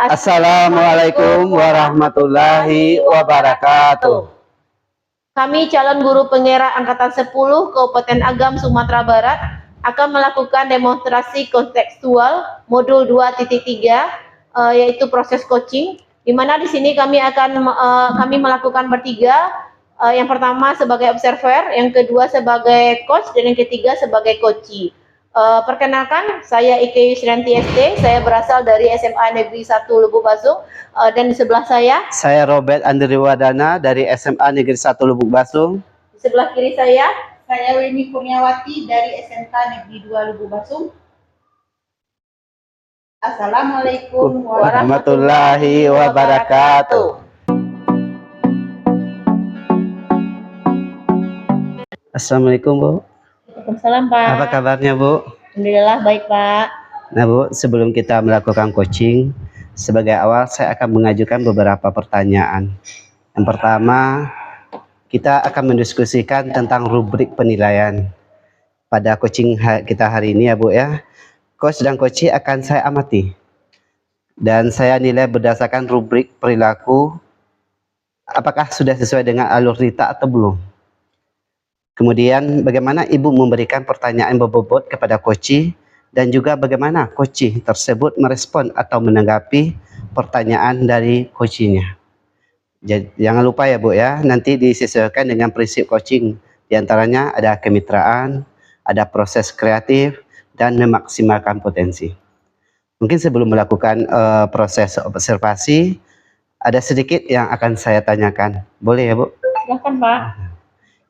Assalamualaikum warahmatullahi wabarakatuh. Kami calon guru pengera Angkatan 10 Kabupaten Agam, Sumatera Barat akan melakukan demonstrasi kontekstual modul 2.3 yaitu proses coaching, di mana di sini kami melakukan bertiga. Yang pertama sebagai observer, yang kedua sebagai coach, dan yang ketiga sebagai coachee. Perkenalkan, saya Ike Yusrianti ST, saya berasal dari SMA Negeri 1 Lubuk Basung, dan di sebelah saya Robert Andri Wadana dari SMA Negeri 1 Lubuk Basung. Di sebelah kiri saya Weni Kurniawati dari SMK Negeri 2 Lubuk Basung. Assalamualaikum warahmatullahi wabarakatuh. Assalamualaikum, Bu. Waalaikumsalam, Pak. Apa kabarnya, Bu? Alhamdulillah baik, Pak. Nah, Bu, sebelum kita melakukan coaching, sebagai awal saya akan mengajukan beberapa pertanyaan. Yang pertama, kita akan mendiskusikan tentang rubrik penilaian pada coaching kita hari ini ya, Bu ya. Coach dan coachee akan saya amati dan saya nilai berdasarkan rubrik perilaku, apakah sudah sesuai dengan alur Rita atau belum. Kemudian bagaimana Ibu memberikan pertanyaan berbobot kepada coachee, dan juga bagaimana coachee tersebut merespon atau menanggapi pertanyaan dari coachee-nya. Jangan lupa ya, Bu ya, nanti disesuaikan dengan prinsip coaching. Di antaranya ada kemitraan, ada proses kreatif, dan memaksimalkan potensi. Mungkin sebelum melakukan proses observasi, ada sedikit yang akan saya tanyakan. Boleh ya, Bu? Silakan, Pak.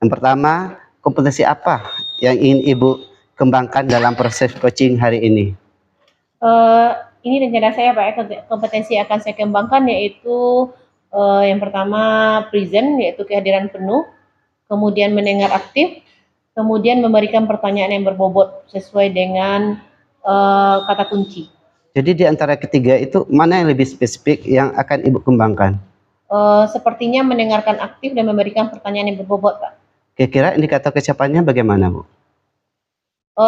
Yang pertama, kompetensi apa yang ingin Ibu kembangkan dalam proses coaching hari ini? Ini rencana saya, Pak. Kompetensi yang akan saya kembangkan yaitu yang pertama present, yaitu kehadiran penuh, kemudian mendengar aktif, kemudian memberikan pertanyaan yang berbobot sesuai dengan kata kunci. Jadi di antara ketiga itu mana yang lebih spesifik yang akan Ibu kembangkan? Sepertinya mendengarkan aktif dan memberikan pertanyaan yang berbobot, Pak. Kira-kira indikator kecapaannya bagaimana, Bu?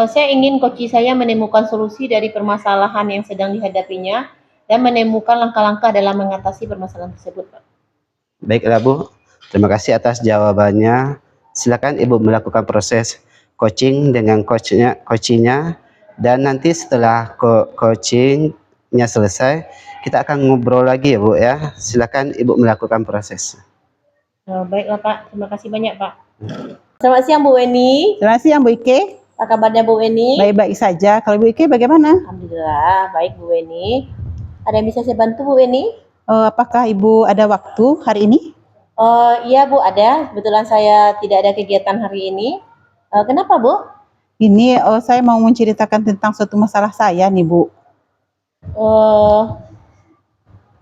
Saya ingin coachee saya menemukan solusi dari permasalahan yang sedang dihadapinya dan menemukan langkah-langkah dalam mengatasi permasalahan tersebut, Pak. Baiklah, Bu. Terima kasih atas jawabannya. Silakan Ibu melakukan proses coaching dengan coachee-nya, dan nanti setelah coachingnya selesai, kita akan ngobrol lagi ya, Bu ya. Silakan Ibu melakukan proses. Baiklah, Pak. Terima kasih banyak, Pak. Selamat siang, Bu Weni. Selamat siang, Bu Ike. Apa kabarnya, Bu Weni? Baik-baik saja. Kalau Bu Ike bagaimana? Alhamdulillah, baik, Bu Weni. Ada yang bisa saya bantu, Bu Weni? Apakah Ibu ada waktu hari ini? Iya, Bu, ada. Kebetulan saya tidak ada kegiatan hari ini. Kenapa, Bu? Ini saya mau menceritakan tentang suatu masalah saya nih, Bu.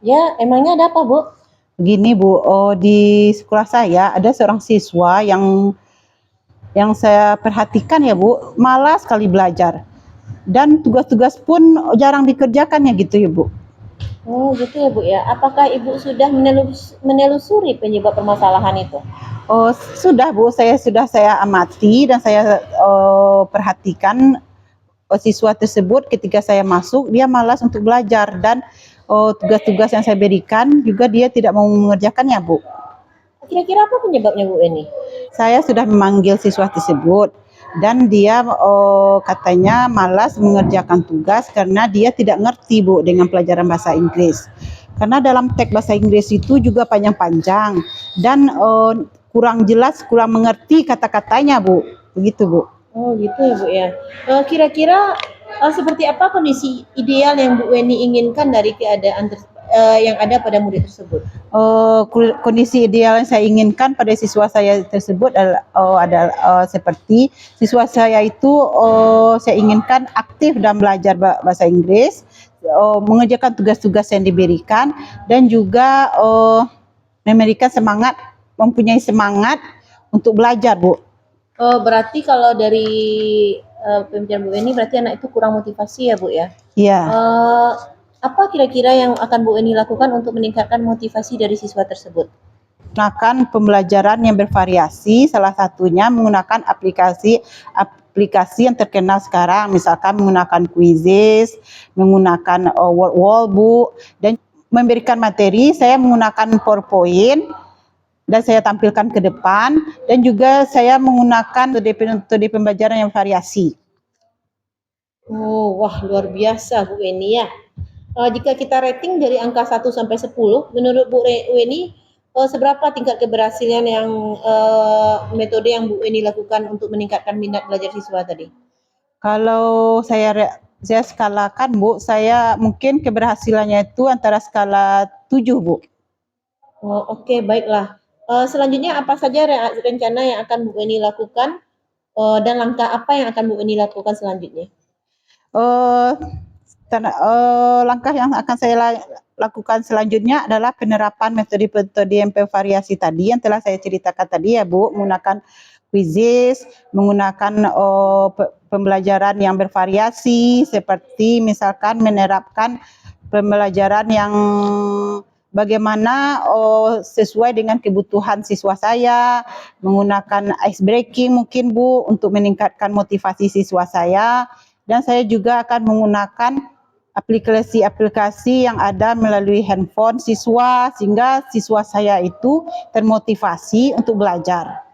Ya, emangnya ada apa, Bu? Begini, Bu, di sekolah saya ada seorang siswa yang saya perhatikan ya, Bu, malas sekali belajar. Dan tugas-tugas pun jarang dikerjakannya gitu ya, Bu. Oh, gitu ya, Bu ya. Apakah Ibu sudah menelusuri penyebab permasalahan itu? Oh, sudah, Bu. Saya amati dan saya perhatikan siswa tersebut ketika saya masuk, dia malas untuk belajar, dan tugas-tugas yang saya berikan juga dia tidak mau mengerjakannya, Bu. Kira-kira apa penyebabnya, Bu Eni? Saya sudah memanggil siswa tersebut dan dia katanya malas mengerjakan tugas karena dia tidak ngerti, Bu, dengan pelajaran bahasa Inggris. Karena dalam teks bahasa Inggris itu juga panjang-panjang dan kurang jelas, kurang mengerti kata-katanya, Bu. Begitu, Bu. Oh, gitu ya, Bu ya. Kira-kira seperti apa kondisi ideal yang Bu Weni inginkan dari keadaan yang ada pada murid tersebut? Kondisi ideal yang saya inginkan pada siswa saya tersebut adalah seperti siswa saya itu saya inginkan aktif dalam belajar bahasa Inggris, mengerjakan tugas-tugas yang diberikan, dan juga mempunyai semangat untuk belajar, Bu. Berarti kalau dari pembicaraan Bu Eni, berarti anak itu kurang motivasi ya, Bu ya? Iya. Apa kira-kira yang akan Bu Eni lakukan untuk meningkatkan motivasi dari siswa tersebut? Menggunakan pembelajaran yang bervariasi, salah satunya menggunakan aplikasi yang terkenal sekarang, misalkan menggunakan Quizizz, menggunakan word wall, Bu, dan memberikan materi, saya menggunakan PowerPoint dan saya tampilkan ke depan, dan juga saya menggunakan metode pembelajaran yang variasi. Oh, wah luar biasa Bu Weni ya. Jika kita rating dari angka 1 sampai 10, menurut Bu Weni seberapa tingkat keberhasilan yang metode yang Bu Weni lakukan untuk meningkatkan minat belajar siswa tadi? Kalau saya skalakan Bu, saya mungkin keberhasilannya itu antara skala 7 Bu. Oh, oke, baiklah. Selanjutnya apa saja rencana yang akan Bu Weni lakukan dan langkah apa yang akan Bu Weni lakukan selanjutnya? Langkah yang akan saya lakukan selanjutnya adalah penerapan metode-metode yang bervariasi tadi yang telah saya ceritakan tadi ya Bu, menggunakan quizzes, menggunakan pembelajaran yang bervariasi seperti misalkan menerapkan pembelajaran yang bagaimana sesuai dengan kebutuhan siswa saya, menggunakan ice breaking mungkin Bu untuk meningkatkan motivasi siswa saya, dan saya juga akan menggunakan aplikasi-aplikasi yang ada melalui handphone siswa sehingga siswa saya itu termotivasi untuk belajar.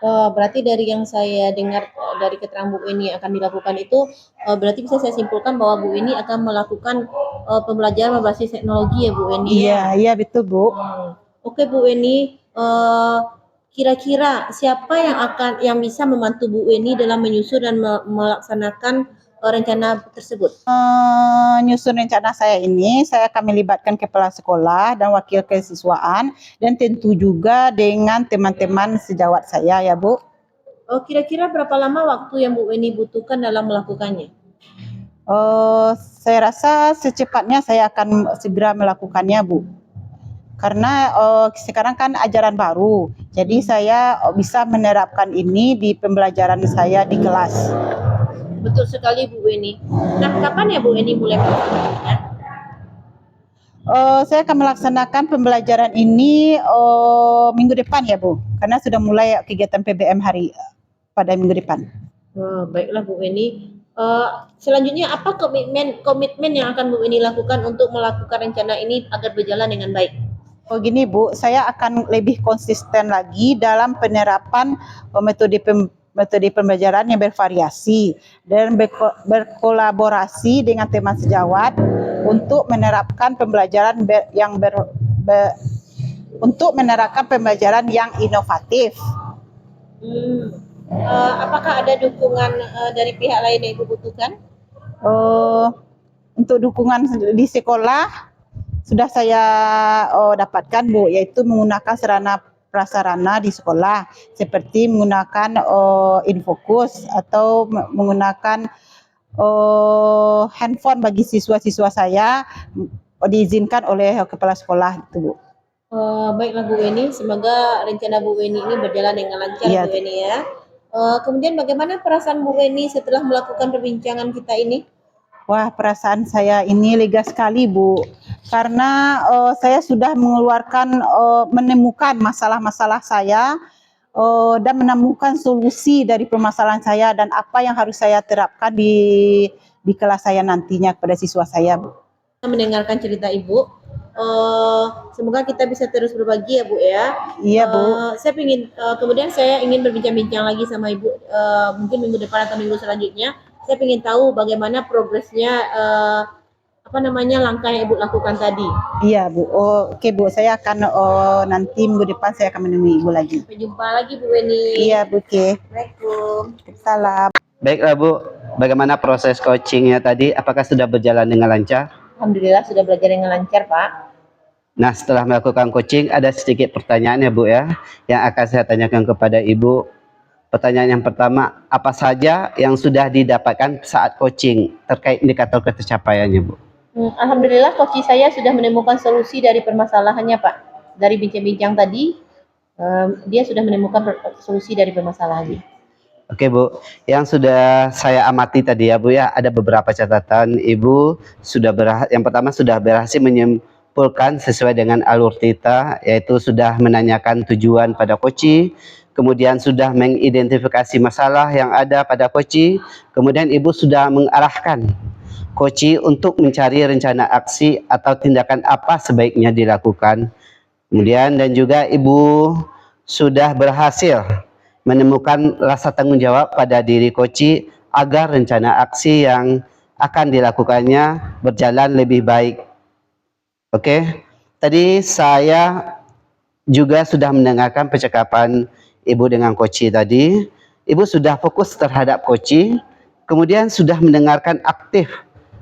Berarti dari yang saya dengar dari keterangan Bu Weni akan dilakukan itu, berarti bisa saya simpulkan bahwa Bu Weni akan melakukan pembelajaran berbasis teknologi ya Bu Weni? Iya betul Bu. Oke Bu Weni, kira-kira siapa yang bisa membantu Bu Weni dalam menyusun dan melaksanakan rencana tersebut? Nyusun rencana saya ini, saya akan melibatkan kepala sekolah dan wakil kesiswaan, dan tentu juga dengan teman-teman sejawat saya ya Bu. Kira-kira berapa lama waktu yang Bu Weni butuhkan dalam melakukannya? Saya rasa secepatnya saya akan segera melakukannya Bu. Karena sekarang kan ajaran baru, jadi saya bisa menerapkan ini di pembelajaran saya di kelas. Betul sekali Bu Weni. Nah, kapan ya Bu Weni mulai melaksanakannya? Saya akan melaksanakan pembelajaran ini minggu depan ya Bu, karena sudah mulai kegiatan PBM pada minggu depan. Baiklah Bu Weni. Selanjutnya apa komitmen yang akan Bu Weni lakukan untuk melakukan rencana ini agar berjalan dengan baik? Gini Bu, saya akan lebih konsisten lagi dalam penerapan metode pembelajaran yang bervariasi dan berkolaborasi dengan teman sejawat untuk menerapkan pembelajaran yang inovatif. Apakah ada dukungan dari pihak lain yang Ibu butuhkan? Untuk dukungan di sekolah sudah saya dapatkan Bu, yaitu menggunakan sarana prasarana di sekolah seperti menggunakan Infocus atau menggunakan handphone bagi siswa-siswa saya diizinkan oleh kepala sekolah itu Bu. Baiklah Bu Weni, semoga rencana Bu Weni ini berjalan dengan lancar ya. Bu Weni ya. Kemudian bagaimana perasaan Bu Weni setelah melakukan perbincangan kita ini? Wah, perasaan saya ini lega sekali Bu, karena saya sudah menemukan masalah-masalah saya dan menemukan solusi dari permasalahan saya dan apa yang harus saya terapkan di kelas saya nantinya kepada siswa saya Bu. Mendengarkan cerita Ibu, semoga kita bisa terus berbagi ya Bu ya. Iya Bu. Kemudian saya ingin berbincang-bincang lagi sama Ibu, mungkin minggu depan atau minggu selanjutnya. Saya ingin tahu bagaimana progresnya, langkah yang Ibu lakukan tadi. Iya Bu. Oke Bu, saya akan nanti minggu depan saya akan menemui Ibu lagi. Sampai jumpa lagi Bu Weni. Iya Bu. Oke. Assalamualaikum. Salam. Baiklah Bu, bagaimana proses coachingnya tadi? Apakah sudah berjalan dengan lancar? Alhamdulillah sudah belajar dengan lancar Pak. Nah, setelah melakukan coaching ada sedikit pertanyaan ya Bu ya, yang akan saya tanyakan kepada Ibu. Pertanyaan yang pertama, apa saja yang sudah didapatkan saat coaching terkait indikator tercapaiannya Bu? Alhamdulillah coach saya sudah menemukan solusi dari permasalahannya Pak. Dari bincang-bincang tadi, dia sudah menemukan solusi dari permasalahannya. Oke Bu, yang sudah saya amati tadi ya Bu ya, ada beberapa catatan Ibu yang pertama sudah berhasil menyimpulkan sesuai dengan alur Tita, yaitu sudah menanyakan tujuan pada coaching, kemudian sudah mengidentifikasi masalah yang ada pada coaching, kemudian Ibu sudah mengarahkan Koci untuk mencari rencana aksi atau tindakan apa sebaiknya dilakukan. Kemudian dan juga Ibu sudah berhasil menemukan rasa tanggung jawab pada diri Koci agar rencana aksi yang akan dilakukannya berjalan lebih baik. Oke, tadi saya juga sudah mendengarkan percakapan Ibu dengan Koci tadi. Ibu sudah fokus terhadap Koci, kemudian sudah mendengarkan aktif,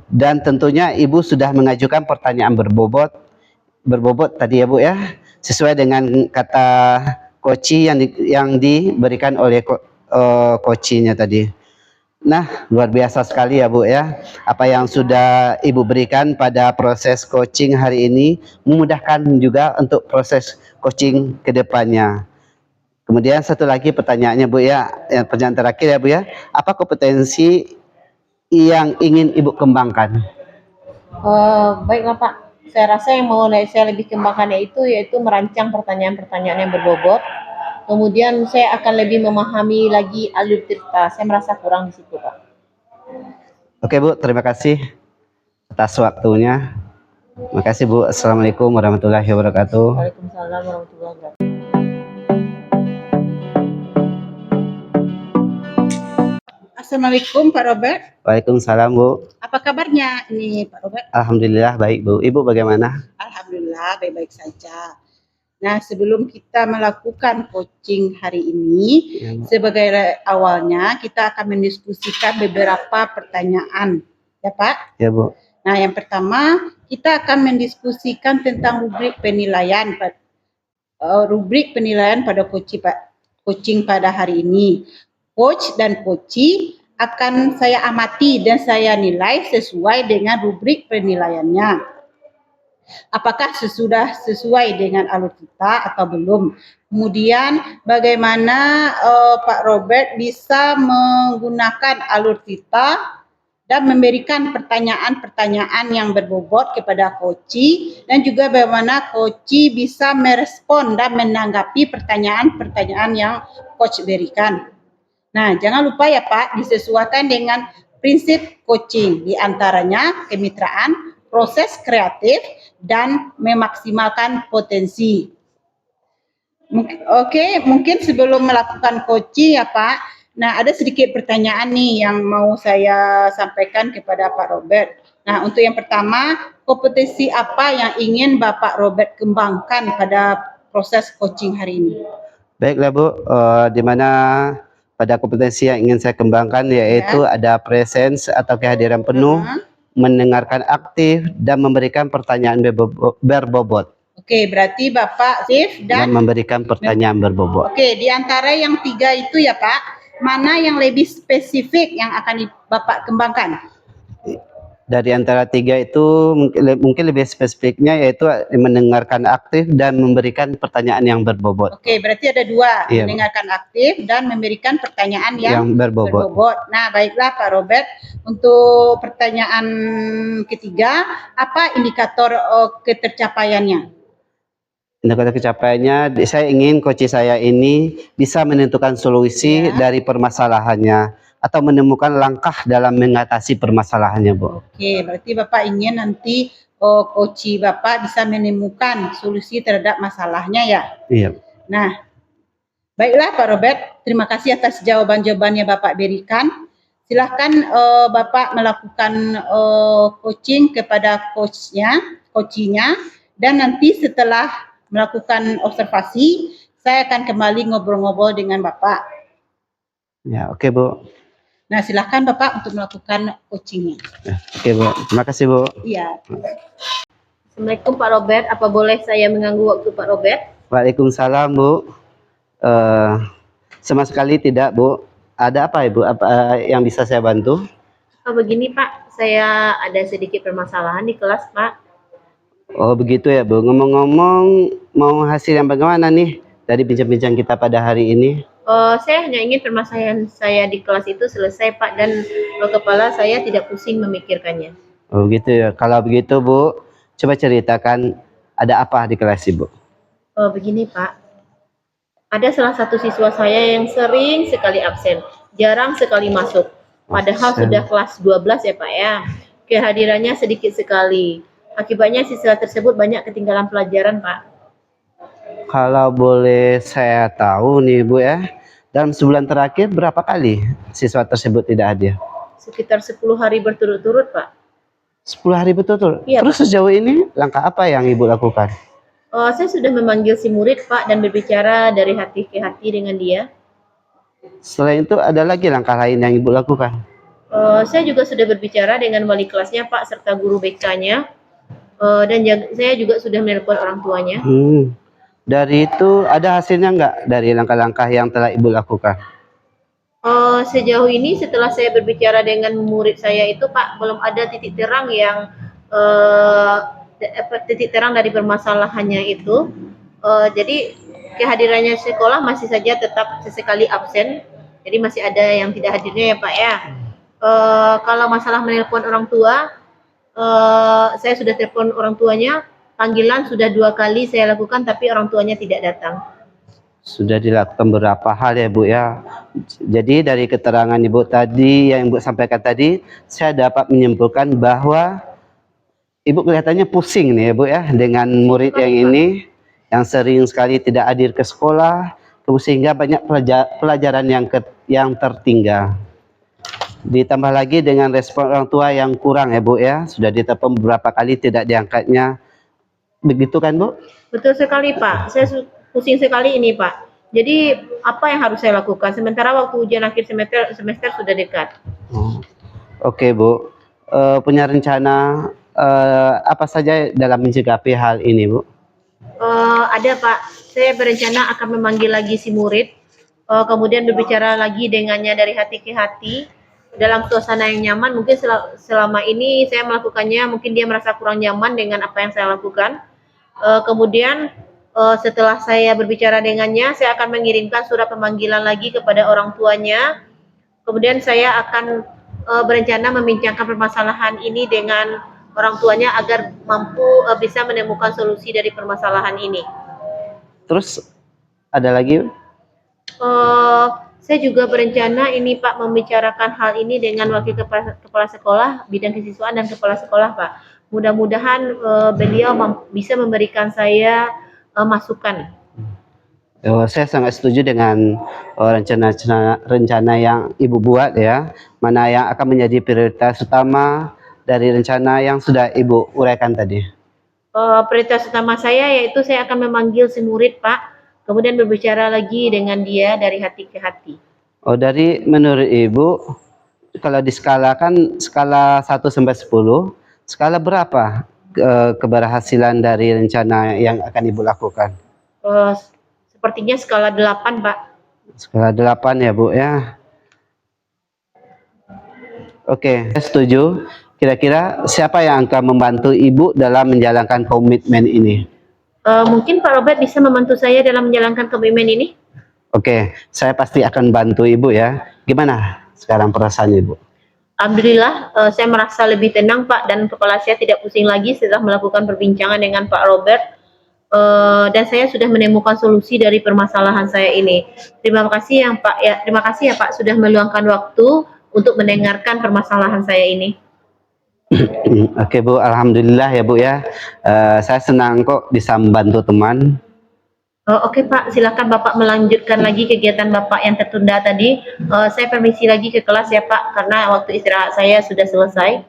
dan tentunya Ibu sudah mengajukan pertanyaan berbobot tadi ya Bu ya, sesuai dengan kata Koci yang diberikan oleh Kocinya tadi. Nah, luar biasa sekali ya Bu ya. Apa yang sudah Ibu berikan pada proses coaching hari ini memudahkan juga untuk proses coaching ke depannya. Kemudian satu lagi pertanyaannya Bu ya, pertanyaan terakhir ya Bu ya. Apa kompetensi yang ingin Ibu kembangkan? Baiklah Pak, saya rasa yang mau saya lebih kembangkan yaitu merancang pertanyaan-pertanyaan yang berbobot. Kemudian saya akan lebih memahami lagi alur cerita. Saya merasa kurang di situ Pak. Oke Bu, terima kasih atas waktunya. Terima kasih Bu. Assalamualaikum warahmatullahi wabarakatuh. Waalaikumsalam warahmatullahi wabarakatuh. Assalamualaikum Pak Robert. Waalaikumsalam Bu. Apa kabarnya ini Pak Robert? Alhamdulillah baik Bu. Ibu bagaimana? Alhamdulillah baik-baik saja. Nah, sebelum kita melakukan coaching hari ini, Ya, Bu. sebagai awalnya kita akan mendiskusikan beberapa pertanyaan, ya Pak. Ya Bu. Nah, yang pertama kita akan mendiskusikan tentang rubrik penilaian pada coaching pada hari ini. Coach dan coachee akan saya amati dan saya nilai sesuai dengan rubrik penilaiannya. Apakah sudah sesuai dengan alur kita atau belum? Kemudian bagaimana Pak Robert bisa menggunakan alur kita dan memberikan pertanyaan-pertanyaan yang berbobot kepada coachee, dan juga bagaimana coachee bisa merespon dan menanggapi pertanyaan-pertanyaan yang coach berikan. Nah, jangan lupa ya Pak, disesuaikan dengan prinsip coaching, diantaranya kemitraan, proses kreatif, dan memaksimalkan potensi. Oke, mungkin sebelum melakukan coaching ya Pak, nah ada sedikit pertanyaan nih yang mau saya sampaikan kepada Pak Robert. Nah, untuk yang pertama, kompetensi apa yang ingin Bapak Robert kembangkan pada proses coaching hari ini? Baiklah Bu, di mana pada kompetensi yang ingin saya kembangkan yaitu ada presence atau kehadiran penuh, mendengarkan aktif, dan memberikan pertanyaan berbobot. Oke, berarti Bapak aktif Dan memberikan pertanyaan berbobot. Oke, di antara yang tiga itu ya Pak, mana yang lebih spesifik yang akan Bapak kembangkan? Dari antara tiga itu mungkin lebih spesifiknya yaitu mendengarkan aktif dan memberikan pertanyaan yang berbobot. Oke, berarti ada dua, Iya. mendengarkan aktif dan memberikan pertanyaan yang berbobot. Nah, baiklah Pak Robert, untuk pertanyaan ketiga, apa indikator ketercapaiannya? Indikator kecapaiannya, saya ingin coach saya ini bisa menentukan solusi dari permasalahannya atau menemukan langkah dalam mengatasi permasalahannya, Bu. Oke, berarti Bapak ingin nanti coach Bapak bisa menemukan solusi terhadap masalahnya ya? Iya. Nah, baiklah Pak Robert, terima kasih atas jawaban-jawabannya Bapak berikan. Silahkan Bapak melakukan coaching kepada coachnya, dan nanti setelah melakukan observasi, saya akan kembali ngobrol-ngobrol dengan Bapak. Ya, oke Bu. Nah, silahkan Bapak untuk melakukan coachingnya. Oke Bu, terima kasih Bu. Iya. Assalamualaikum Pak Robert, apa boleh saya mengganggu waktu Pak Robert? Waalaikumsalam Bu. Sama sekali tidak Bu. Ada apa Ibu? Apa yang bisa saya bantu? Begini Pak, saya ada sedikit permasalahan di kelas Pak. Oh begitu ya Bu. Ngomong-ngomong, mau hasil yang bagaimana nih dari bincang-bincang kita pada hari ini? Saya hanya ingin permasalahan saya di kelas itu selesai Pak, dan kepala saya tidak pusing memikirkannya. Oh gitu ya. Kalau begitu Bu, coba ceritakan ada apa di kelas Ibu? Begini Pak, ada salah satu siswa saya yang sering sekali absen, jarang sekali masuk. Padahal sudah kelas 12 ya Pak ya. kehadirannya sedikit sekali. Akibatnya siswa tersebut banyak ketinggalan pelajaran, Pak. Kalau boleh saya tahu nih Bu ya, dalam sebulan terakhir berapa kali siswa tersebut tidak hadir? Sekitar 10 hari berturut-turut, Pak. 10 hari betul-betul. Iya, Terus sejauh ini langkah apa yang Ibu lakukan? Saya sudah memanggil si murid, Pak, dan berbicara dari hati ke hati dengan dia. Selain itu ada lagi langkah lain yang Ibu lakukan? Saya juga sudah berbicara dengan wali kelasnya, Pak, serta guru BK-nya. Dan saya juga sudah menelpon orang tuanya. Dari itu ada hasilnya nggak dari langkah-langkah yang telah Ibu lakukan? Sejauh ini setelah saya berbicara dengan murid saya itu, Pak, belum ada titik terang yang titik terang dari permasalahannya itu. Jadi kehadirannya sekolah masih saja tetap sesekali absen. Jadi masih ada yang tidak hadirnya ya, Pak ya. Kalau masalah menelpon orang tua, saya sudah telepon orang tuanya. Panggilan sudah 2 kali saya lakukan, tapi orang tuanya tidak datang. Sudah dilakukan beberapa hal ya Bu ya. Jadi dari keterangan Ibu tadi yang Ibu sampaikan tadi, saya dapat menyimpulkan bahwa Ibu kelihatannya pusing nih ya Bu ya dengan murid yang ini yang sering sekali tidak hadir ke sekolah, sehingga banyak pelajaran yang tertinggal. Ditambah lagi dengan respon orang tua yang kurang ya Bu ya, sudah ditelepon beberapa kali tidak diangkatnya. Begitu kan Bu? Betul sekali, Pak. Saya pusing sekali ini, Pak. Jadi apa yang harus saya lakukan? Sementara waktu ujian akhir semester sudah dekat. Oke Bu, punya rencana apa saja dalam mencikapi hal ini Bu? Ada, Pak. Saya berencana akan memanggil lagi si murid, kemudian berbicara lagi dengannya dari hati ke hati dalam suasana yang nyaman. Mungkin selama ini saya melakukannya, mungkin dia merasa kurang nyaman dengan apa yang saya lakukan. Kemudian setelah saya berbicara dengannya, saya akan mengirimkan surat pemanggilan lagi kepada orang tuanya. Kemudian saya akan berencana membincangkan permasalahan ini dengan orang tuanya agar mampu bisa menemukan solusi dari permasalahan ini. Terus ada lagi? Saya juga berencana ini Pak membicarakan hal ini dengan wakil kepala sekolah bidang kesiswaan dan kepala sekolah Pak. Mudah-mudahan beliau bisa memberikan saya masukan. Saya sangat setuju dengan rencana yang Ibu buat ya, mana yang akan menjadi prioritas utama dari rencana yang sudah Ibu uraikan tadi. Prioritas utama saya yaitu saya akan memanggil si murid Pak, kemudian berbicara lagi dengan dia dari hati ke hati. Dari menurut Ibu, kalau diskalakan skala 1 sampai 10, skala berapa keberhasilan dari rencana yang akan Ibu lakukan? Sepertinya skala 8 Pak. Skala 8 ya Bu ya. Oke, saya setuju. Kira-kira siapa yang akan membantu Ibu dalam menjalankan komitmen ini? Mungkin Pak Robert bisa membantu saya dalam menjalankan komitmen ini? Oke, saya pasti akan bantu Ibu ya. Gimana sekarang perasaan Ibu? Alhamdulillah, saya merasa lebih tenang Pak, dan kepala saya tidak pusing lagi setelah melakukan perbincangan dengan Pak Robert. Dan saya sudah menemukan solusi dari permasalahan saya ini. Terima kasih ya Pak sudah meluangkan waktu untuk mendengarkan permasalahan saya ini. Oke Bu, alhamdulillah ya Bu ya. Saya senang kok bisa membantu teman. Oke Pak, silakan Bapak melanjutkan lagi kegiatan Bapak yang tertunda tadi. Saya permisi lagi ke kelas ya Pak, karena waktu istirahat saya sudah selesai.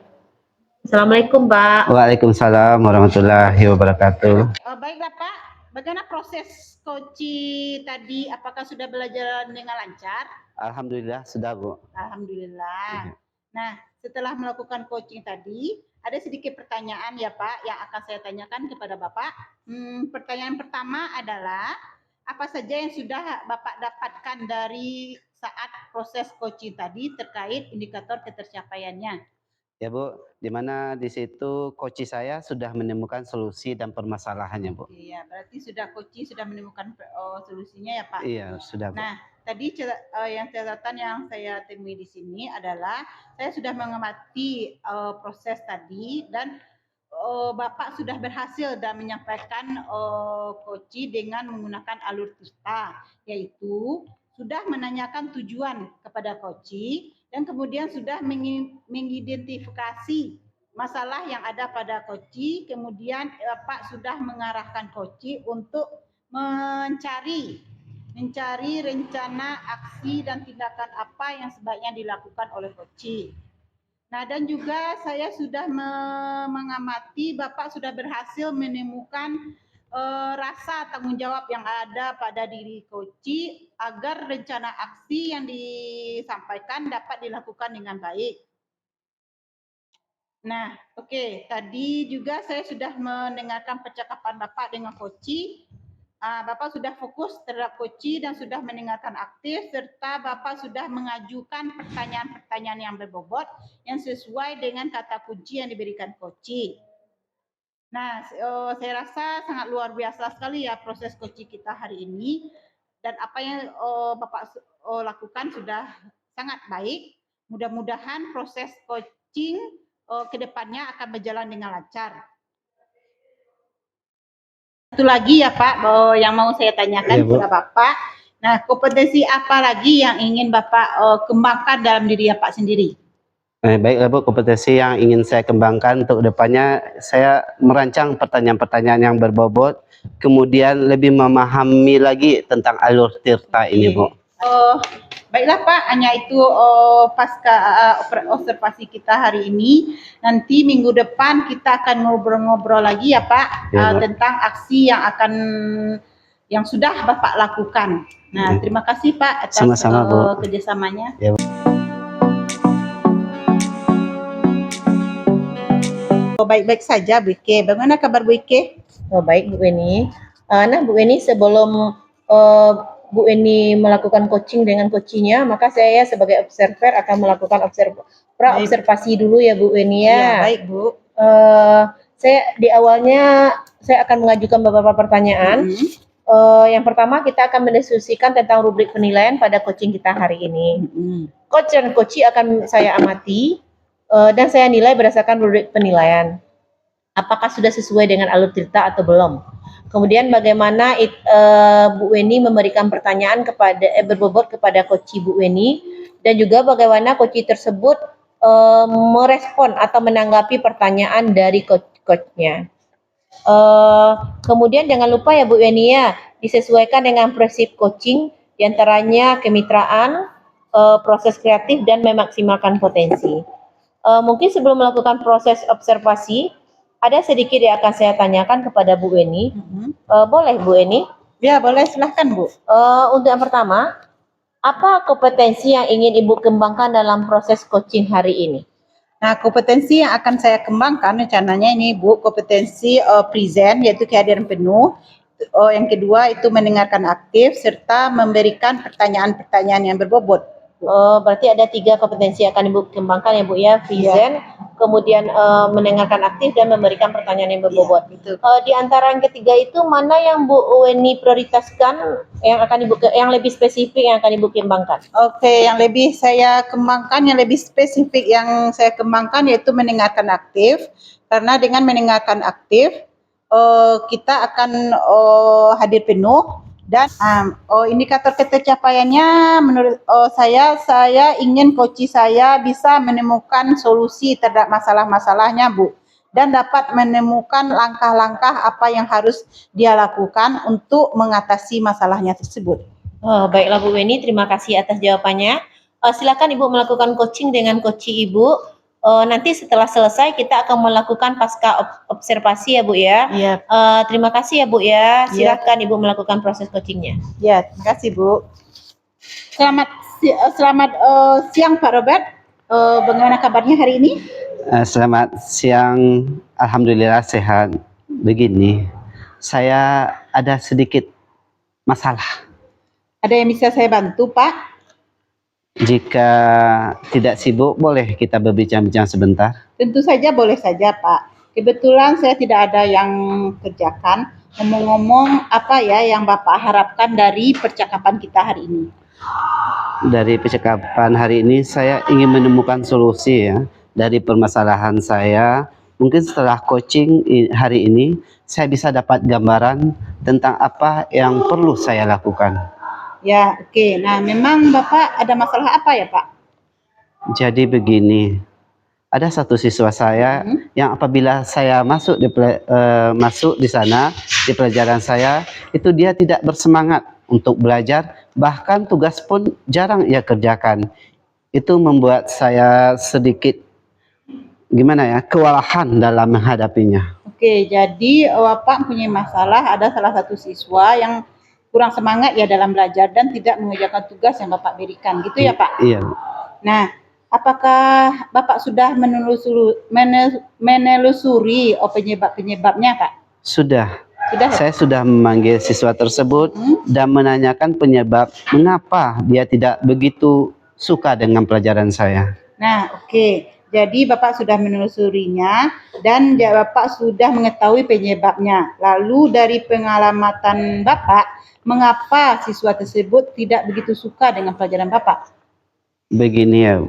Assalamualaikum Pak. Waalaikumsalam warahmatullahi wabarakatuh. Baiklah Pak, bagaimana proses coaching tadi? Apakah sudah belajar dengan lancar? Alhamdulillah sudah Bu. Alhamdulillah. Nah, setelah melakukan coaching tadi, ada sedikit pertanyaan ya Pak yang akan saya tanyakan kepada Bapak. Pertanyaan pertama adalah, apa saja yang sudah Bapak dapatkan dari saat proses coaching tadi terkait indikator ketercapaiannya? Ya Bu, di mana di situ coach saya sudah menemukan solusi dan permasalahannya Bu. Iya, berarti coaching sudah menemukan solusinya ya Pak? Iya, sudah Bu. Nah, tadi yang catatan yang saya temui di sini adalah saya sudah mengamati proses tadi, dan Bapak sudah berhasil dan menyampaikan coaching dengan menggunakan alur tusta, yaitu sudah menanyakan tujuan kepada coaching dan kemudian sudah mengidentifikasi masalah yang ada pada Koci, kemudian Bapak sudah mengarahkan Koci untuk mencari rencana aksi dan tindakan apa yang sebaiknya dilakukan oleh Koci. Nah, dan juga saya sudah mengamati Bapak sudah berhasil menemukan rasa tanggung jawab yang ada pada diri Koci agar rencana aksi yang disampaikan dapat dilakukan dengan baik. Nah, oke. Tadi juga saya sudah mendengarkan percakapan Bapak dengan Koci. Bapak sudah fokus terhadap Koci dan sudah mendengarkan aktif, serta Bapak sudah mengajukan pertanyaan-pertanyaan yang berbobot yang sesuai dengan kata kunci yang diberikan Koci. Nah, saya rasa sangat luar biasa sekali ya proses Koci kita hari ini, dan apa yang Bapak lakukan sudah sangat baik. Mudah-mudahan proses coaching ke depannya akan berjalan dengan lancar. Satu lagi ya Pak, yang mau saya tanyakan kepada Bapak. Nah, kompetensi apa lagi yang ingin Bapak kembangkan dalam diri Bapak sendiri? Baiklah Bu, kompetensi yang ingin saya kembangkan untuk depannya, saya merancang pertanyaan-pertanyaan yang berbobot, kemudian lebih memahami lagi tentang alur tirta ini Bu. Baiklah Pak, hanya itu pasca observasi kita hari ini. Nanti minggu depan kita akan ngobrol-ngobrol lagi ya Pak, tentang aksi yang sudah Bapak lakukan. Nah, terima kasih Pak atas kerjasamanya. Ya. Baik-baik saja Bu Ike. Bagaimana kabar Bu Ike? Baik Bu Weni. Nah Bu Weni, sebelum Bu Weni melakukan coaching dengan coachingnya, maka saya sebagai observer akan melakukan observasi dulu ya Bu Weni ya. Ya, baik Bu. Saya di awalnya saya akan mengajukan beberapa pertanyaan. Yang pertama kita akan mendiskusikan tentang rubrik penilaian pada coaching kita hari ini. Coach dan coachee akan saya amati dan saya nilai berdasarkan rubrik penilaian. Apakah sudah sesuai dengan alur tirta atau belum? Kemudian bagaimana Bu Weni memberikan pertanyaan berbobot kepada coachee Bu Weni, dan juga bagaimana coachee tersebut merespon atau menanggapi pertanyaan dari coachnya. Kemudian jangan lupa ya Bu Weni ya, disesuaikan dengan prinsip coaching, diantaranya kemitraan, proses kreatif, dan memaksimalkan potensi. Mungkin sebelum melakukan proses observasi, ada sedikit yang akan saya tanyakan kepada Bu Weni. Boleh Bu Weni? Ya boleh, silahkan Bu. Untuk yang pertama, apa kompetensi yang ingin Ibu kembangkan dalam proses coaching hari ini? Nah, kompetensi yang akan saya kembangkan rencananya ini Bu, kompetensi present, yaitu kehadiran penuh. Yang kedua itu mendengarkan aktif serta memberikan pertanyaan-pertanyaan yang berbobot. Berarti ada 3 kompetensi yang akan Ibu kembangkan ya Bu ya, present, kemudian mendengarkan aktif dan memberikan pertanyaan yang berbobot. Di antara yang ketiga itu mana yang Bu Weni prioritaskan yang lebih spesifik yang akan Ibu kembangkan? Oke, yang lebih saya kembangkan, yang lebih spesifik yang saya kembangkan yaitu mendengarkan aktif, karena dengan mendengarkan aktif kita akan hadir penuh. Dan indikator ketercapaiannya menurut saya ingin coachee saya bisa menemukan solusi terhadap masalah-masalahnya Bu, dan dapat menemukan langkah-langkah apa yang harus dia lakukan untuk mengatasi masalahnya tersebut. Baiklah Bu Weni, terima kasih atas jawabannya. Silakan Ibu melakukan coaching dengan coachee Ibu. Nanti setelah selesai kita akan melakukan pasca observasi ya Bu ya. Iya. Terima kasih ya Bu ya. Silakan Ibu melakukan proses coachingnya. Ya, terima kasih Bu. Selamat siang Pak Robert. Bagaimana kabarnya hari ini? Selamat siang, alhamdulillah sehat. Begini, saya ada sedikit masalah. Ada yang bisa saya bantu Pak? Jika tidak sibuk, boleh kita berbincang-bincang sebentar? Tentu saja, boleh saja Pak. Kebetulan saya tidak ada yang kerjakan. Ngomong-ngomong, apa ya yang Bapak harapkan dari percakapan kita hari ini? Dari percakapan hari ini, saya ingin menemukan solusi ya dari permasalahan saya. Mungkin setelah coaching hari ini, saya bisa dapat gambaran tentang apa yang perlu saya lakukan. Ya, oke. Nah, memang Bapak ada masalah apa ya Pak? Jadi begini, ada satu siswa saya yang apabila saya masuk di sana di pelajaran saya, itu dia tidak bersemangat untuk belajar, bahkan tugas pun jarang ia kerjakan. Itu membuat saya sedikit gimana ya, kewalahan dalam menghadapinya. Oke, jadi Bapak punya masalah ada salah satu siswa yang kurang semangat ya dalam belajar dan tidak mengerjakan tugas yang Bapak berikan, gitu ya Pak? Iya. Nah, apakah Bapak sudah menelusuri penyebab-penyebabnya Pak? Sudah. Sudah ya? Saya sudah memanggil siswa tersebut dan menanyakan penyebab mengapa dia tidak begitu suka dengan pelajaran saya. Nah, oke. Jadi Bapak sudah menelusurinya dan Bapak sudah mengetahui penyebabnya. Lalu dari pengamatan Bapak, mengapa siswa tersebut tidak begitu suka dengan pelajaran Bapak? Begini ya,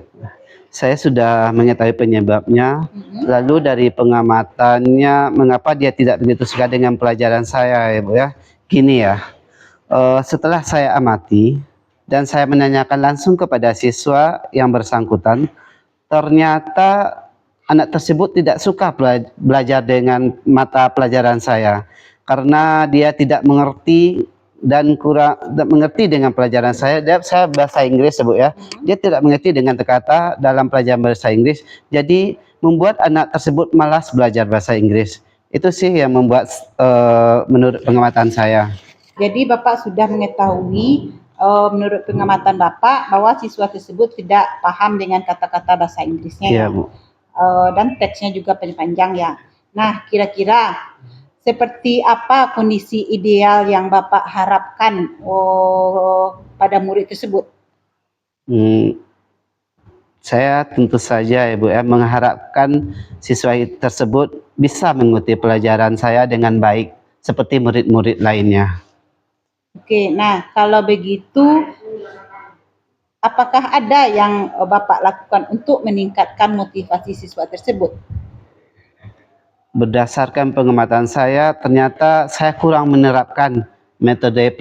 saya sudah mengetahui penyebabnya. Lalu dari pengamatannya, mengapa dia tidak begitu suka dengan pelajaran saya, ya Bu ya? Gini ya, setelah saya amati dan saya menanyakan langsung kepada siswa yang bersangkutan, ternyata anak tersebut tidak suka belajar dengan mata pelajaran saya karena dia tidak mengerti dan kurang mengerti dengan pelajaran saya. Saya bahasa Inggris Bu ya. Dia tidak mengerti dengan kata dalam pelajaran bahasa Inggris. Jadi membuat anak tersebut malas belajar bahasa Inggris. Itu sih yang membuat menurut pengamatan saya. Jadi Bapak sudah mengetahui menurut pengamatan Bapak bahwa siswa tersebut tidak paham dengan kata-kata bahasa Inggrisnya Iya, ya. Bu. Dan teksnya juga panjang ya. Nah, kira-kira seperti apa kondisi ideal yang Bapak harapkan pada murid tersebut? Saya tentu saja ya Bu ya, mengharapkan siswa tersebut bisa mengikuti pelajaran saya dengan baik seperti murid-murid lainnya. Oke, nah kalau begitu, apakah ada yang Bapak lakukan untuk meningkatkan motivasi siswa tersebut? Berdasarkan pengamatan saya, ternyata saya kurang menerapkan metode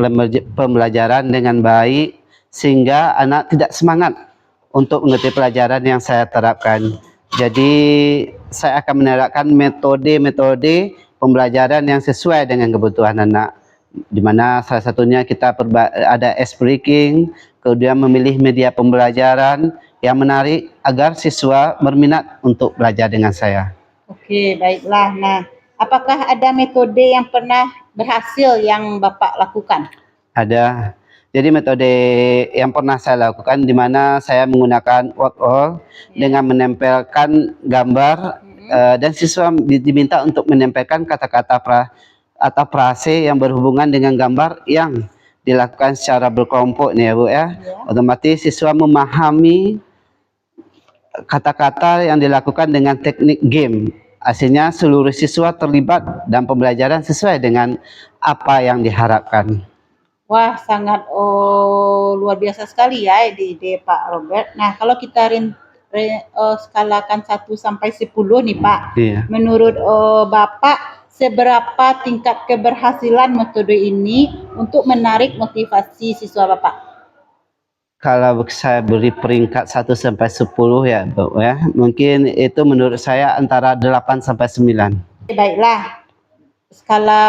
pembelajaran dengan baik sehingga anak tidak semangat untuk mengikuti pelajaran yang saya terapkan. Jadi saya akan menerapkan metode-metode pembelajaran yang sesuai dengan kebutuhan anak, di mana salah satunya kita ada ice breaking, kemudian memilih media pembelajaran yang menarik agar siswa berminat untuk belajar dengan saya. Oke, baiklah. Nah, apakah ada metode yang pernah berhasil yang Bapak lakukan? Ada. Jadi metode yang pernah saya lakukan di mana saya menggunakan whiteboard dengan menempelkan gambar dan siswa diminta untuk menempelkan kata-kata atau frase yang berhubungan dengan gambar yang dilakukan secara berkelompok nih ya Bu ya. Otomatis siswa memahami kata-kata yang dilakukan dengan teknik game. Hasilnya seluruh siswa terlibat dan pembelajaran sesuai dengan apa yang diharapkan. Wah, sangat luar biasa sekali ya ide Pak Robert. Nah, kalau kita skalakan 1 sampai 10 nih Pak. Iya. Menurut Bapak, seberapa tingkat keberhasilan metode ini untuk menarik motivasi siswa Bapak? Kalau saya beri peringkat 1 sampai 10 ya Bu ya, mungkin itu menurut saya antara 8 sampai 9. Baiklah, skala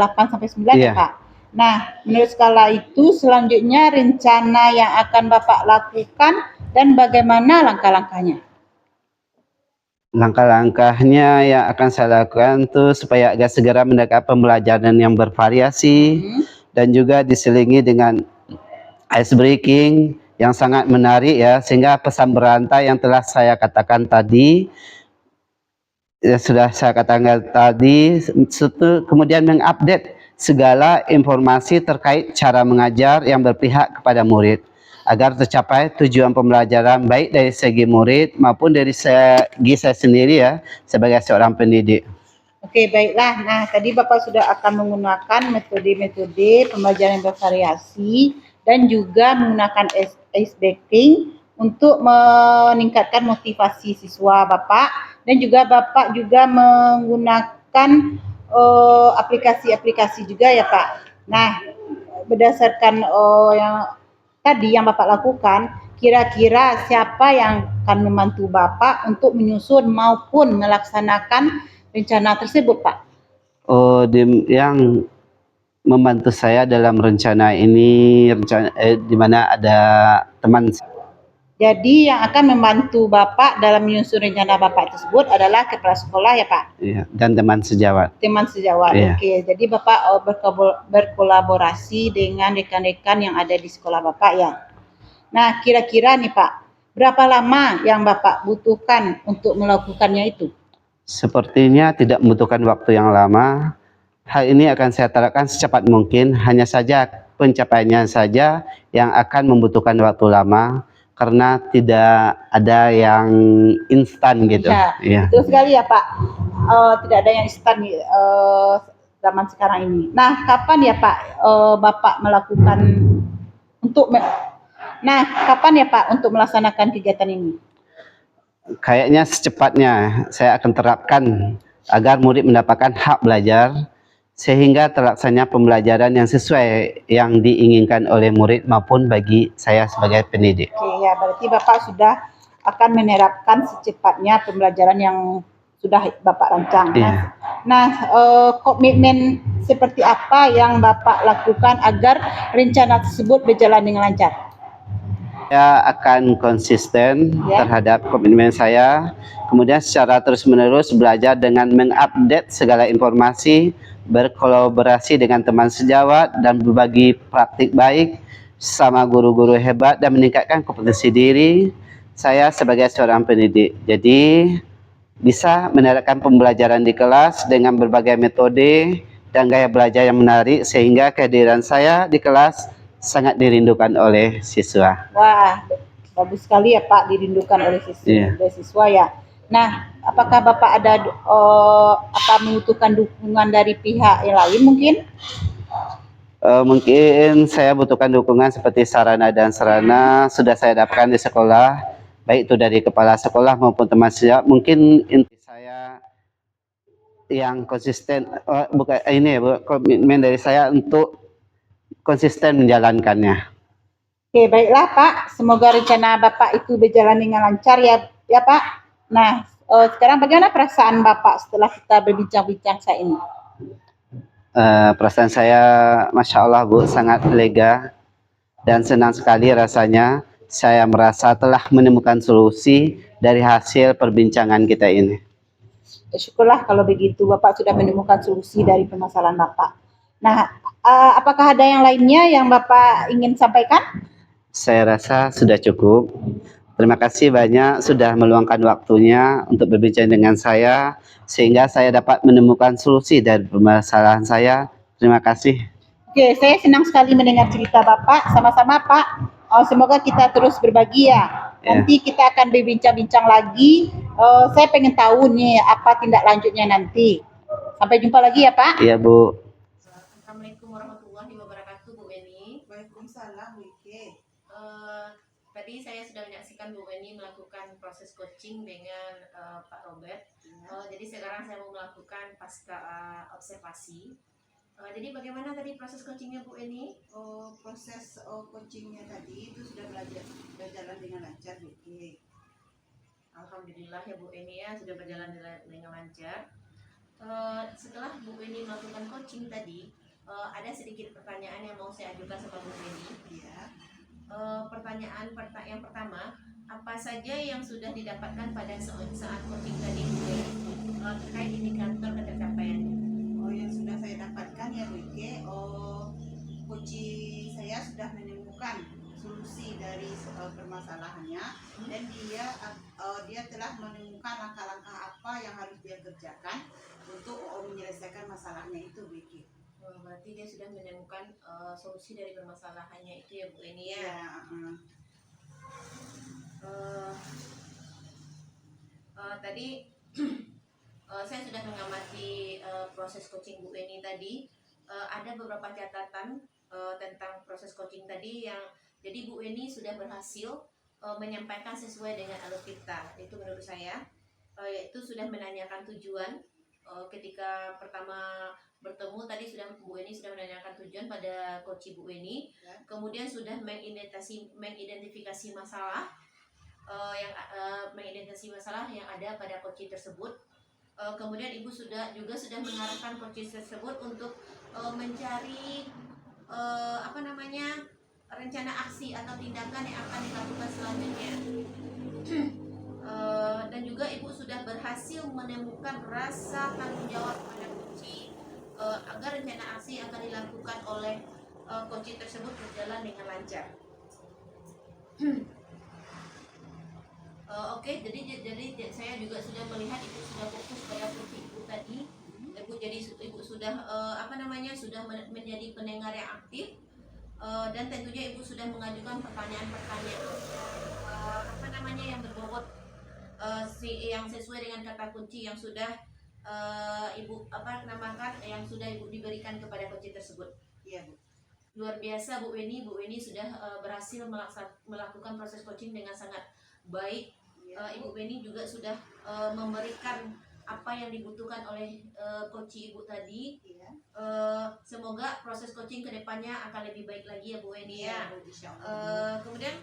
8 sampai 9 ya Pak. Nah, menurut skala itu selanjutnya rencana yang akan Bapak lakukan dan bagaimana langkah-langkahnya? Langkah-langkahnya yang akan saya lakukan itu supaya agar segera mendapat pembelajaran yang bervariasi dan juga diselingi dengan ice breaking yang sangat menarik ya, sehingga pesan berantai yang telah saya katakan tadi kemudian mengupdate segala informasi terkait cara mengajar yang berpihak kepada murid agar tercapai tujuan pembelajaran baik dari segi murid maupun dari segi saya sendiri ya sebagai seorang pendidik. Oke, baiklah. Nah, tadi Bapak sudah akan menggunakan metode-metode pembelajaran yang bervariasi dan juga menggunakan ice breaking untuk meningkatkan motivasi siswa Bapak, dan juga Bapak juga menggunakan aplikasi-aplikasi juga ya Pak. Nah, berdasarkan yang tadi yang Bapak lakukan, kira-kira siapa yang akan membantu Bapak untuk menyusun maupun melaksanakan rencana tersebut, Pak? Oh, yang membantu saya dalam rencana ini, di mana ada teman. Jadi yang akan membantu Bapak dalam menyusun rencana Bapak tersebut adalah kepala sekolah ya Pak? Iya, dan teman sejawat. Teman sejawat, Iya. Oke. Jadi Bapak berkolaborasi dengan rekan-rekan yang ada di sekolah Bapak ya. Nah kira-kira nih Pak, berapa lama yang Bapak butuhkan untuk melakukannya itu? Sepertinya tidak membutuhkan waktu yang lama. Hal ini akan saya terapkan secepat mungkin, hanya saja pencapaiannya saja yang akan membutuhkan waktu lama, karena tidak ada yang instan gitu. Ya, Iya. betul sekali ya Pak. Tidak ada yang instan zaman sekarang ini. Nah, kapan ya Pak Bapak melakukan kapan ya Pak untuk melaksanakan kegiatan ini? Kayaknya secepatnya saya akan terapkan agar murid mendapatkan hak belajar, sehingga terlaksana pembelajaran yang sesuai yang diinginkan oleh murid maupun bagi saya sebagai pendidik. Oke, ya berarti Bapak sudah akan menerapkan secepatnya pembelajaran yang sudah Bapak rancang. Iya. Nah, komitmen seperti apa yang Bapak lakukan agar rencana tersebut berjalan dengan lancar? Saya akan konsisten terhadap komitmen saya, kemudian secara terus-menerus belajar dengan mengupdate segala informasi, berkolaborasi dengan teman sejawat, dan berbagi praktik baik sama guru-guru hebat dan meningkatkan kompetensi diri saya sebagai seorang pendidik. Jadi bisa menerapkan pembelajaran di kelas dengan berbagai metode dan gaya belajar yang menarik, sehingga kehadiran saya di kelas sangat dirindukan oleh siswa. Wah, bagus sekali ya Pak, dirindukan oleh siswa ya. Nah, apakah Bapak ada membutuhkan dukungan dari pihak yang lain mungkin? Mungkin saya butuhkan dukungan seperti sarana dan sarana sudah saya dapatkan di sekolah, baik itu dari kepala sekolah maupun teman sejawat. Mungkin inti saya yang konsisten, komitmen dari saya untuk konsisten menjalankannya. Oke, baiklah Pak. Semoga rencana Bapak itu berjalan dengan lancar ya Pak. Nah, sekarang bagaimana perasaan Bapak setelah kita berbincang-bincang saat ini? Perasaan saya, Masya Allah Bu, sangat lega dan senang sekali rasanya. Saya merasa telah menemukan solusi dari hasil perbincangan kita ini. Syukurlah kalau begitu Bapak sudah menemukan solusi dari permasalahan Bapak. Nah, apakah ada yang lainnya yang Bapak ingin sampaikan? Saya rasa sudah cukup. Terima kasih banyak sudah meluangkan waktunya untuk berbincang dengan saya, sehingga saya dapat menemukan solusi dari permasalahan saya. Terima kasih. Oke, saya senang sekali mendengar cerita Bapak. Sama-sama Pak. Semoga kita terus berbagi ya. Nanti kita akan berbincang-bincang lagi. Saya pengen tahu nih apa tindak lanjutnya nanti. Sampai jumpa lagi ya Pak. Iya Bu. Assalamualaikum warahmatullahi wabarakatuh Bu Weni. Waalaikumsalam Bu Ike. Tadi saya sudah menyaksikan Bu Weni melakukan proses coaching dengan Pak Robert. Jadi sekarang saya mau melakukan pasca observasi. Jadi bagaimana tadi proses coachingnya Bu Eni? Proses coachingnya tadi itu sudah berjalan dengan lancar Bu Ike. Alhamdulillah ya Bu Eni ya, sudah berjalan dengan lancar. Setelah Bu Eni melakukan coaching tadi, ada sedikit pertanyaan yang mau saya ajukan sama Bu Eni. Ya. Pertanyaan yang pertama, apa saja yang sudah didapatkan pada saat coaching tadi Bu Eni terkait indikator ketercapaiannya? Yang sudah saya dapatkan ya Bu Ike, coaching saya sudah menemukan solusi dari permasalahannya, dan dia telah menemukan langkah-langkah apa yang harus dia kerjakan untuk menyelesaikan masalahnya itu Bu Ike. Berarti dia sudah menemukan solusi dari permasalahannya itu ya Bu Eni ya. Tadi saya sudah mengamati proses coaching Bu Eni tadi. Ada beberapa catatan tentang proses coaching tadi yang jadi Bu Eni sudah berhasil menyampaikan sesuai dengan alur kita. Itu menurut saya yaitu sudah menanyakan tujuan, ketika pertama bertemu tadi Bu Weni sudah menanyakan tujuan pada Coach Bu Weni, kemudian sudah mengidentifikasi masalah yang ada pada Coach tersebut. Kemudian Ibu sudah mengarahkan Coach tersebut untuk mencari rencana aksi atau tindakan yang akan dilakukan selanjutnya. Dan juga Ibu sudah berhasil menemukan rasa tanggung jawab pada Coach agar rencana aksi yang akan dilakukan oleh Coach tersebut berjalan dengan lancar. Oke, jadi saya juga sudah melihat Ibu sudah fokus pada fungsi Ibu tadi. Ibu sudah sudah menjadi pendengar yang aktif, dan tentunya Ibu sudah mengajukan pertanyaan-pertanyaan yang berbobot yang sesuai dengan kata kunci yang sudah Ibu yang sudah Ibu diberikan kepada Coach tersebut. Iya, Bu. Luar biasa Bu Weni sudah berhasil melakukan proses coaching dengan sangat baik. Ibu Weni juga sudah memberikan apa yang dibutuhkan oleh Coach Ibu tadi. Semoga proses coaching kedepannya akan lebih baik lagi ya Bu Weni ya. Kemudian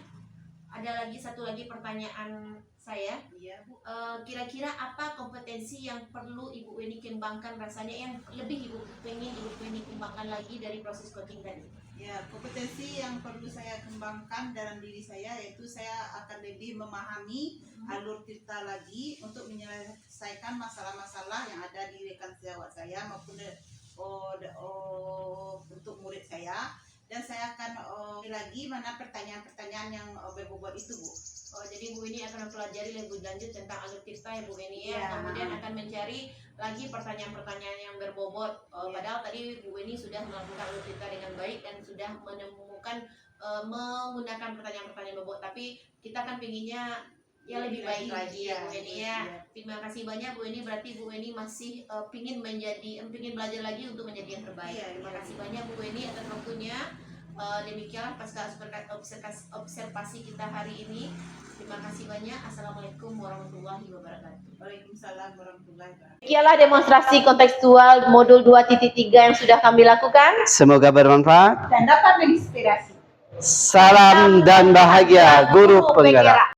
ada satu lagi pertanyaan saya. Kira-kira apa kompetensi yang perlu Ibu Weni kembangkan rasanya yang lebih Ibu Weni kembangkan lagi dari proses coaching tadi? Ya, kompetensi yang perlu saya kembangkan dalam diri saya yaitu saya akan lebih memahami alur cerita lagi untuk menyelesaikan masalah-masalah yang ada di rekan sejawat saya maupun untuk murid saya, dan saya akan lagi mana pertanyaan-pertanyaan yang berbobot itu, Bu. Jadi Bu Weni akan mempelajari lebih lanjut tentang alur cerita ya Bu Weni ya. Ya. Kemudian akan mencari lagi pertanyaan-pertanyaan yang berbobot. Padahal tadi Bu Weni sudah melakukan alur cerita dengan baik dan sudah menemukan menggunakan pertanyaan-pertanyaan berbobot. Tapi kita kan pinginnya ya lebih baik lagi ya Bu Weni ya. Terima kasih banyak Bu Weni. Berarti Bu Weni masih pingin belajar lagi untuk menjadi yang terbaik. Terima kasih banyak Bu Weni atas waktunya. Demikian pasca observasi kita hari ini. Terima kasih banyak. Assalamualaikum warahmatullahi wabarakatuh. Waalaikumsalam warahmatullahi wabarakatuh. Demikianlah demonstrasi kontekstual modul 2.3 yang sudah kami lakukan. Semoga bermanfaat. Dan dapat menginspirasi. Salam dan bahagia Guru Penggerak.